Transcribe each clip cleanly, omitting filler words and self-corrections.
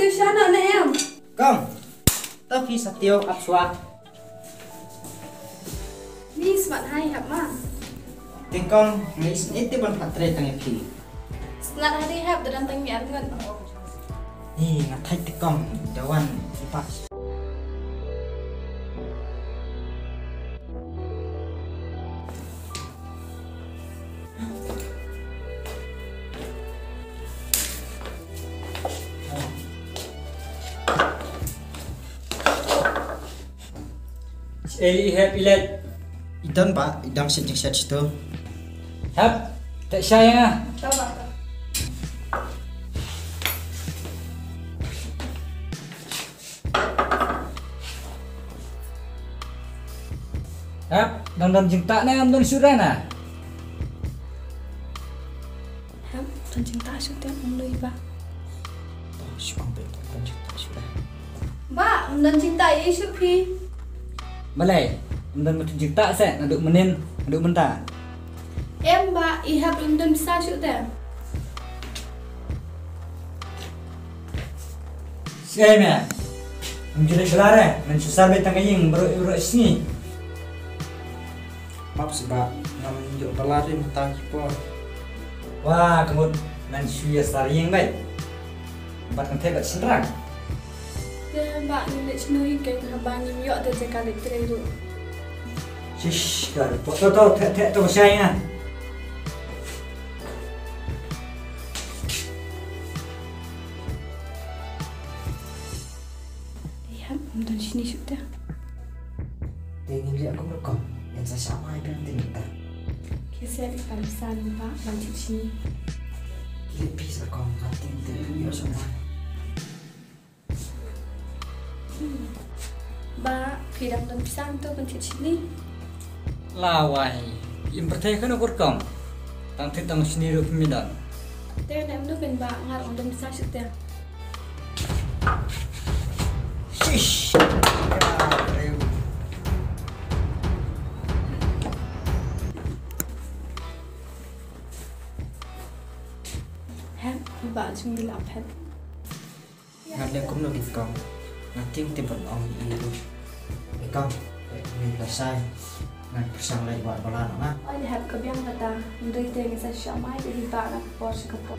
điều sao nè em? Công, tớ phi sát tiêu áp xóa. Ni smart hay hả mà? Tiếng công, ngay ít tiêu bằng phát trệ tăng phi. Smart hay đi hạp dan tăng nhãn ngân. Ih, ngắt thay tiếng công, jawan ipas. Eli hep ilet. Idon pak, idang senjeng set itu. Hep, tak sayang ah. Tao bảo tao. Hep, dan cinta na am don surana. Hả? Tuần cinta suốt tiap mulai ba. Syuang betul kan cerita sudah. Ba, tuần cinta ini suốt pi. Balai, dan macam cinta saya aduk menin, aduk mentah. Em ba, I have tuần bisa suốt tiap. Saya meh. Menjadi gelar eh, mensusar betang kaying bro sini. Maaf sih pak, nggak menunjuk pelari mentah kipor. Wah, kemudian mensuya saring baik. Empat kentai bat senrang. Dia ba ni nak cenui ke habang ni yok ada jaka lektre itu. Shish, gar, foto tek tu saya. Ya, tuần sini suốt tiap. Ingin lihat aku berkom, yang saya sama itu nanti minta. Kisah di Palestan ba, bantu sini. Lihat bisa kom, nanti ya semua. Ba, pidam tuần bisa tu bantu sini. Lawai, yang pertama kan ukur kom. Tang tang sini rup midan. Dia nak tu ben ba ngar tuần bisa suốt tiap. Shish. Hả? Ba chung đi làm hết. Ngadeng kum lagi kom, nanti timbul om itu. Kom, ini selesai. Ngan bersang lagi buat bola nana. Ôi hẹp có biang kata, ndoi te ngasa shamai de hiba na Porsche kapo.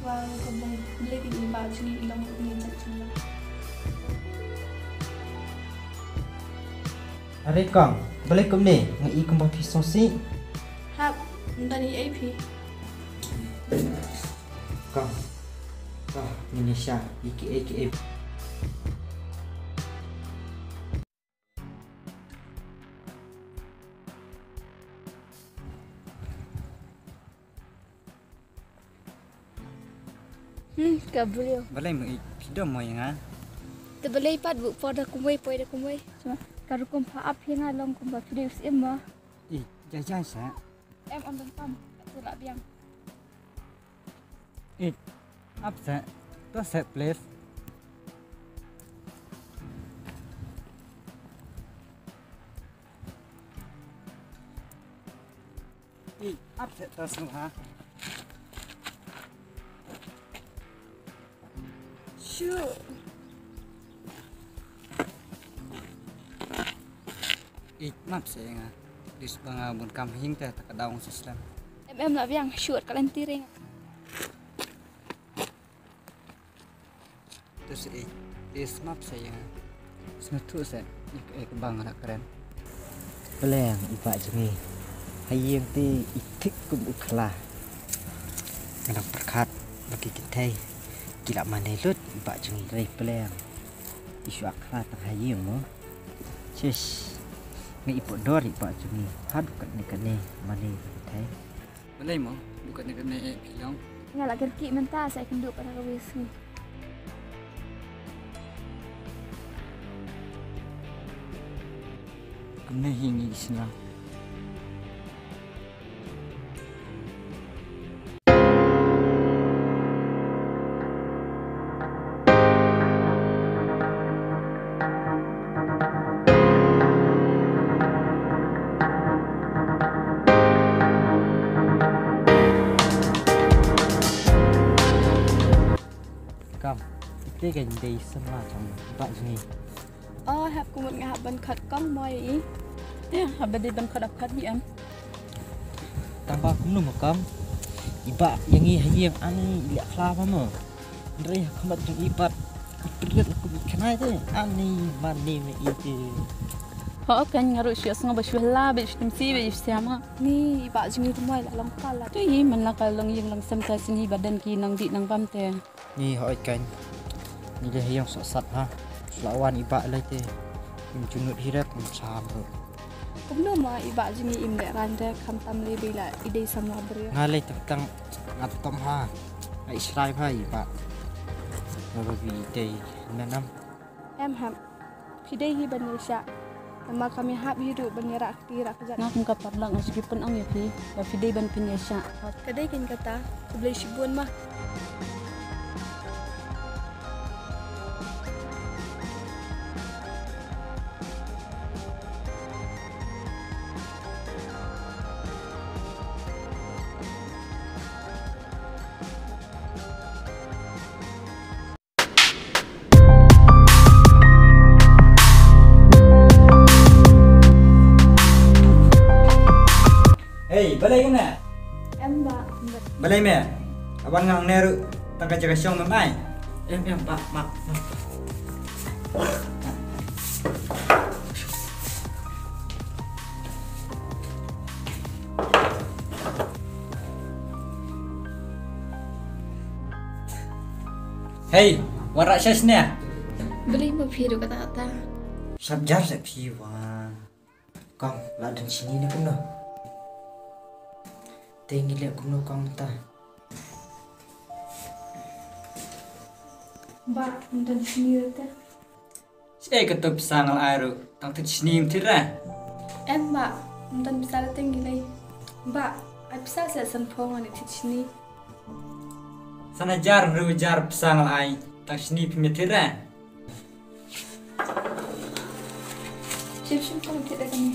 Wow, ko bang beli di ba chuni ilong ni chachuna. Hari kom, boleh kum ni, ngai kum bang pisau si. Hap, ndani AP. Kom, Indonesia, iki. Gabriel. Balai mai pidam mai nga. Te belai pat bu pada kumway poi de kumway. Cuma karu kum pa up hinga long kum ba video sim ma. Ih, jajah sa. Em on dan pam, tu la biang. Ih, apa sa? Tu set place. Ih, apa set tu semua? Sure. Ih, map saya nga. Di sebang bun kam hing teh tak daung sistem. Em la biang shoot kalian tiring. Terus di map saya nga. Senetu set. Ik bang nak keren. Peleng ipak jengi. Hayang ti itik kum uklah. Kadang perkat bagi kita. Gila mana lut ipak jengi rai peleng. Isu aklah tang hayang mo. Cis. Ngai ipok dor ipak jengi. Haduk kat ni mana kita. Balai mo, bukan nak kena bilang. Ngala kerki menta saya kenduk pada kawis ni. Kena hingi senang. tê gần đây xâm la trong bạn gì hạp cùng một ngày hạp bần khật con mồi ý. Hạp bần đi bần khật đập khật gì em? tambah kuno makam iba yang i hayem ani liak klava mo ndrei khamat jung ibat ipriat ku kanai te ani mani me ite Họ kan ngaru shi asnga ba shwala ba shtimsi ba ifsama ni ba jingi rumai la lang kala tu yi man la ka lang yeng lang sam ka sini badan ki nang di nang pam te ni hoi kan ni le hayang so sat ha lawan iba lai te im junut hirap im sam ro cũng đâu mà iba jingi im le ran de kham tam le be la idei sam la bre ngalai tang ngat tom ha ai srai hai iba ro vi te nanam em ham pidei hi ban sha mà kami hab hidu ban rak ti rak ja ngak ka parlang meskipun ang yapi ba pidei ban pinya sha kadai kan kata sebelah shibun mah Hey, balai kan nak? em ba Balai me. Abang ngang neru tangka jaga siang memai. em pak mak Hey, warak syas ni. beli mau phiru kata-kata Sabjar sa piwa. Kong, ladan sini na kuno. Tengi lihat kuno kong ta. ba dan sini ta Saya ketuk sangal aru tang tit sini mtira. em ba dan bisa tinggi lagi ba ai bisa saya sanpong ani sini Sana jar ru jar sangal ai tang sini pimtira. chip chip pun tidak kami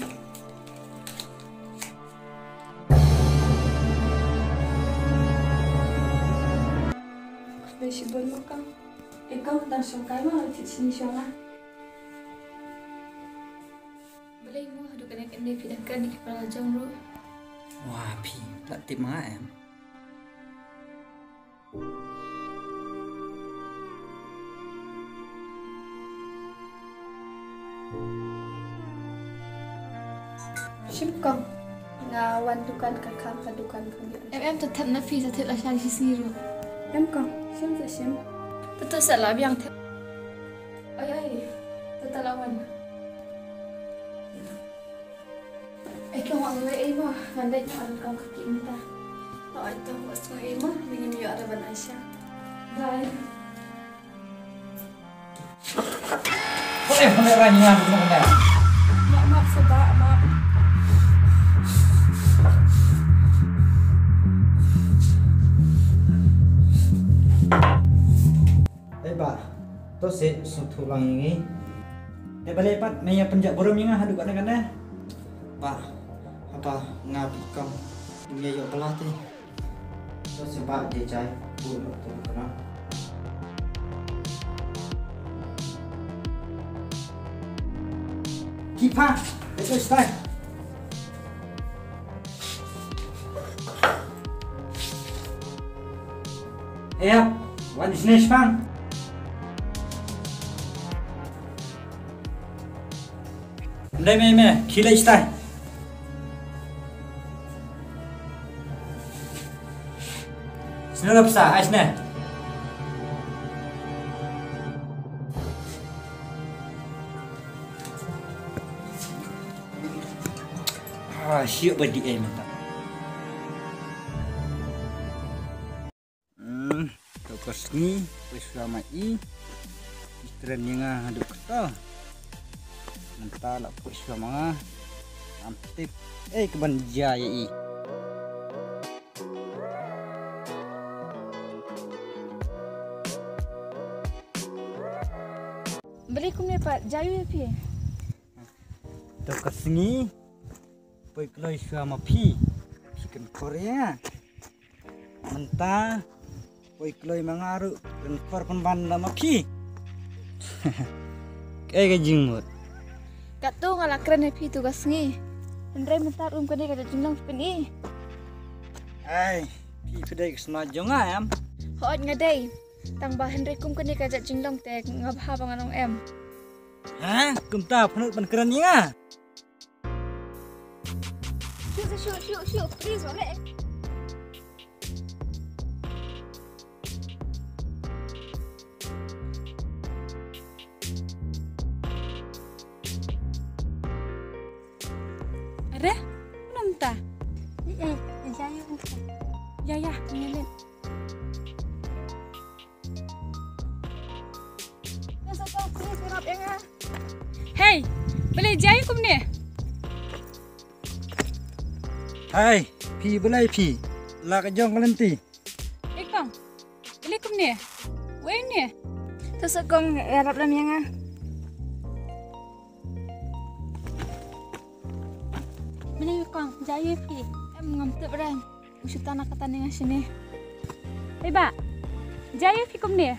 Besi bon makam ikaw dan sungkai mah di sini sana boleh mu hadu kena kena pidahkan di kepala jang ru Wah, pi, tak tip mak em. Shipkong ngawan dukan kakang ka dukan kami em tetap nafi tetap lah cari sini ru em kong sim se sim tetap salah yang ay tetap lawan kau orang lain mah nandai tak ada kau kaki minta tak ada waktu lain mah ingin dia ada ban Aisyah bye Boleh ranyangan kuno kan. maaf sebab maaf Pak, to se sutulang ini. Balai pat maya penjak borom yang hadu kan kan. Pak, apa ngapi kau dunia yo pelatih. To se Pak dicai bulu tu kena. Kipa, itu style. Ya, wan sini spang. Ndai me khilai style. Snurap sa asne. Siap badi mantap. Tokas ni bersama istran yang hadap kita. Mentala bersama antip keban jaya i. beli kumne Pak jayu ya pi Tokas ni poi kloi sama pi chicken Korea. Mentah poi kloi mangaru dan korban banda ma pi. Kayak jengmut. Kat tu ngala keren pi tugas ngi. Henry mentar kan dia kada jinglong peni. Ai, pi pedai kesma jong ayam. Hoat ngadai. Tang ba Henry kan dia kada jinglong te ngabha banganong em. Hah, kumta penut ban keren ya. Shoot, please, boleh. Ada? Belum tak? Ya, ngelin. Hey, boleh jaya kum ni? Hai, pi belai pi. La ka jong kelenti. Ikong, boleh kum ni? Wei ni? Terus kong harap lam yang ah. Mana kong jaya pi? Em ngamtuk beran. Usutan nak kata dengan sini. Hei ba, jaya pi kum ni?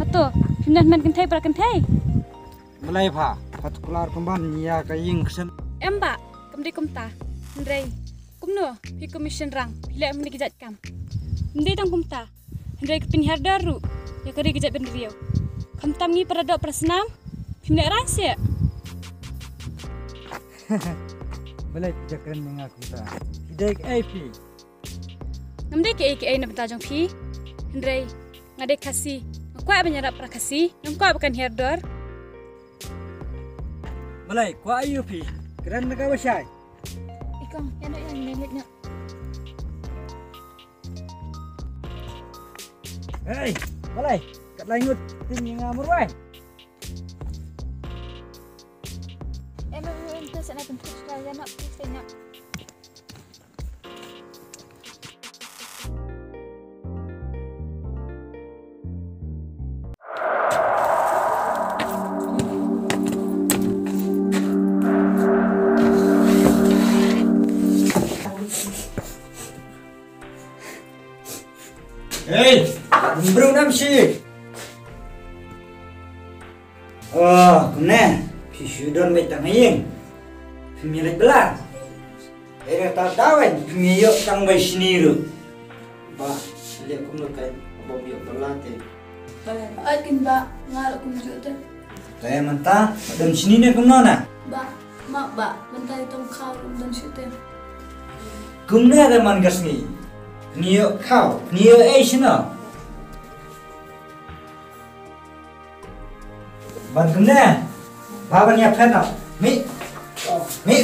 Hatu, pindah main kentai para kentai. Belai pa. Partikular kemban ya ka ying kesen. Em ba, kum di kum ta. Hendrai. Kum no, pi commission rang. Bila em ni kejat kam. Hendai tang kum ta. Hendrai ke pinhar daru. Ya kari kejat ben riau. Kam tam ni para dok prasenam. Pindah rang sia. Belai pijak keren mengaku ta. Hidai AP. Namdai ke AKA na betajong pi. Hendrai ngadai kasih. Kuat menyerap para kasih. Nam kuat bukan herdor. Belai kwa ayu pi. Keren na ka basay. Ikong, yan melit na. Hey, belai. Kat langut ting yang ngamur wai. Itu sana tentu sudah nak pisah nak. Hey, bro nam si. Oh, kena. Pisudon metang yeng. Pemilik belar. Era tatawan pemiyok tang bay siniru. Ba, lihat kumno kay abang yok berlate. Akin ba ngalak kum juta. Tay manta, dan sini ne kumno na. Ba, mak ba, mentah itong kau dan syuting. Kumno ada man gasni. Pemiyok kau, pemiyok sino. Ban kumna. Baban ya pena. Mi. Mi.